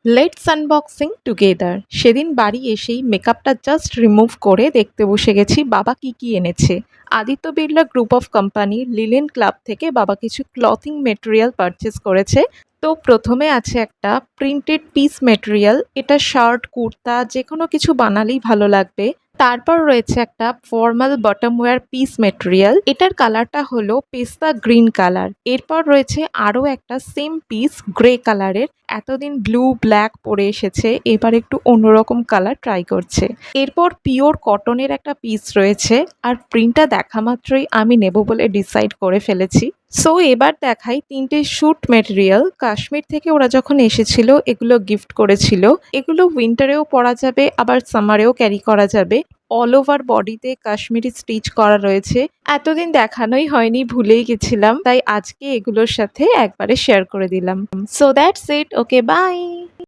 Let's unboxing together. সেদিন বাড়ি এসেই মেকআপটা জাস্ট রিমুভ করে দেখতে বসে গেছি বাবা কি কি এনেছে। Aditya Birla group of company linen club থেকে বাবা কিছু ক্লথিং মেটেরিয়াল পারচেস করেছে। তো প্রথমে আছে একটা প্রিন্টেড পিস মেটেরিয়াল, এটা শার্ট কুর্তা যে কোনো কিছু বানালেই ভালো লাগবে। তারপর রয়েছে একটা formal bottom wear piece material, এটার কালারটা হলো পেস্তা গ্রিন কালার। এরপর রয়েছে আরও একটা সেম পিস গ্রে কালারের, এতদিন ব্লু ব্ল্যাক পরে এসেছে, এবার একটু অন্যরকম কালার ট্রাই করছে। এরপর পিওর কটনের একটা পিস রয়েছে, আর প্রিন্টটা দেখা মাত্রই আমি নেব বলে ডিসাইড করে ফেলেছি। সো এবার দেখাই তিনটে স্যুট মেটেরিয়াল, কাশ্মীর থেকে ওরা যখন এসেছিল এগুলো গিফট করেছিল। এগুলো উইন্টারেও পরা যাবে আবার সামারেও ক্যারি করা যাবে। অল ওভার বডিতে কাশ্মীরি স্টিচ করা রয়েছে। এতদিন দেখানোই হয়নি, ভুলেই গেছিলাম, তাই আজকে এগুলোর সাথে একবারে শেয়ার করে দিলাম। So that's it, okay bye.